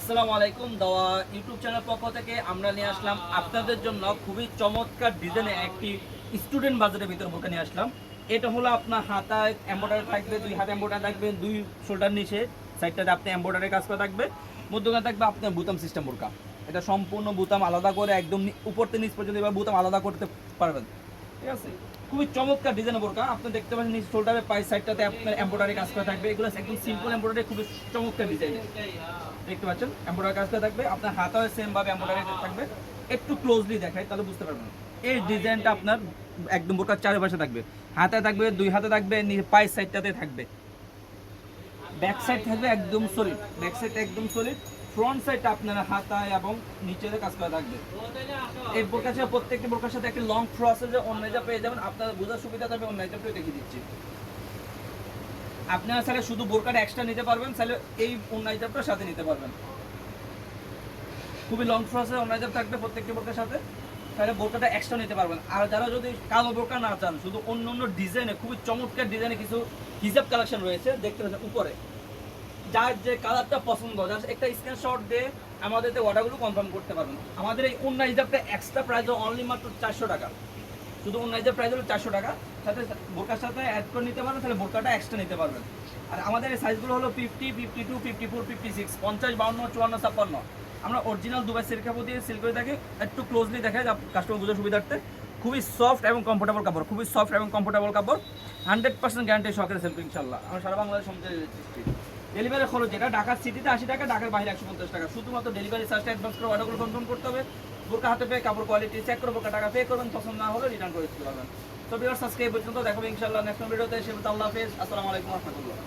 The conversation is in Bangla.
আসসালামু আলাইকুম। দাওয়া ইউটিউব চ্যানেল পক্ষ থেকে আমরা নিয়ে আসলাম আপনাদের জন্য খুবই চমৎকার ডিজাইনের একটি স্টুডেন্ট বাজারের ভিতর বোরকা নিয়ে আসলাম। এটা হলো আপনার হাতায় এমব্রয়ডারি থাকবে, দুই হাতে এমব্রয়ডারি থাকবে, দুই শোল্ডার নিচে সাইডটাতে আপনি এমব্রয়ডারি কাজ করা থাকবে, মধ্যখানে থাকবে আপনার বুতাম সিস্টেম বোরকা। এটা সম্পূর্ণ বুতাম আলাদা করে একদম উপর থেকে নিচ পর্যন্ত এবার বুতাম আলাদা করতে পারবেন, ঠিক আছে। খুবই চমৎকার ডিজাইনের বোরকা। আপনি দেখতে পাচ্ছেন নিচ শোল্ডারের পাই সাইডটাতে আপনার এমব্রয়ডারি কাজ করা থাকবে। এগুলো একদম সিম্পল এমব্রয়ডারি, খুবই চমৎকার ডিজাইনের দেখতে পাচ্ছেন। এমব্রয়ডারি কাজ করা থাকবে, আপনার হাতাও সেম ভাবে এমব্রয়ডারি থাকবে। একটু ক্লোজলি দেখাই তাহলে বুঝতে পারবেন। এই ডিজাইনটা আপনার একদম বোরকার চারপাশে থাকবে, হাতে থাকবে, দুই হাতে থাকবে, পাই সাইডটাতে থাকবে, ব্যাক সাইড থাকবে একদম সলিড, ব্যাক সাইড একদম সলিড, ফ্রন্ট সাইডটা আপনার হাতায় এবং নিচেতে কাজ করা থাকবে। এই বোরকার সাথে প্রত্যেকটি বোরকার সাথে একটা লং প্রসেসে অন্যায়টা পেয়ে যাবেন। আপনার বোঝার সুবিধা থাকবে, অন্যায়টা পেয়ে দেখিয়ে দিচ্ছি। আপনারা চাইলে শুধু বোরকাটা এক্সট্রা নিতে পারবেন, চাইলে এই অন্যায়টার সাথে নিতে পারবেন। খুবই লং প্রসেসে অন্যায়টা থাকবে প্রত্যেকটি বোরকার সাথে, তাহলে বোরকাটা এক্সট্রা নিতে পারবেন। আর যারা যদি কালো বোরকা না চান, শুধু অন্য অন্য ডিজাইনে খুবই চমৎকার ডিজাইনে কিছু হিজাব কালেকশন রয়েছে, দেখতে পাচ্ছেন উপরে। যার যে কালারটা পছন্দ, জাস্ট একটা স্ক্রিনশট দিয়ে আমাদের অর্ডারগুলো কনফার্ম করতে পারবেন। আমাদের এই অন্য হিজাবটা এক্সট্রা প্রাইস অনলি মাত্র 400 টাকা। শুধু অন্য হিজাব প্রাইস হলো 400 টাকা, সাথে বোরকার সাথে অ্যাড করে নিতে পারবেন, তাহলে বোরকাটা এক্সট্রা নিতে পারবেন। আর আমাদের এই সাইজগুলো হলো 50, 52, 54, 56, 50, 52, 54, 56। আমরা অরিজিনাল দুবাই সিল্ক কাপড় দিয়ে সিল্ক করে থাকি। একটু ক্লোজলি দেখায় কাস্টমার বুঝার সুবিধার্থে। খুবই সফট এবং কমফোর্টেবল কাপড়, খুবই সফট এবং কমফোর্টেবল কাপড়, 100% গ্যারান্টি সহকারে সেল ইনশাল্লাহ। আমরা সারা বাংলাদেশ সমুদ্রে ডেলিভারি খরচ যেটা ঢাকার সিটিতে 80 টাকা, ঢাকার বাইরে 150 টাকা। শুধুমাত্র ডেলিভারি চার্জটা অ্যাডভান্স করে অর্ডারগুলো কনফার্ম করতে হবে। বোরকা হাতে পেয়ে কাপড় কোয়ালিটি চেক করে বোরকা টাকা পে করবেন, পছন্দ না হলে রিটার্ন করে দিতে পারবেন। তো ভিউয়ার্স, আজকে এই পর্যন্ত, দেখাবো ইনশাআল্লাহ নেক্সট ভিডিওতে। সে আল্লাহ হাফেজ, আসসালামু আলাইকুম ওয়া রাহমাতুল্লাহ।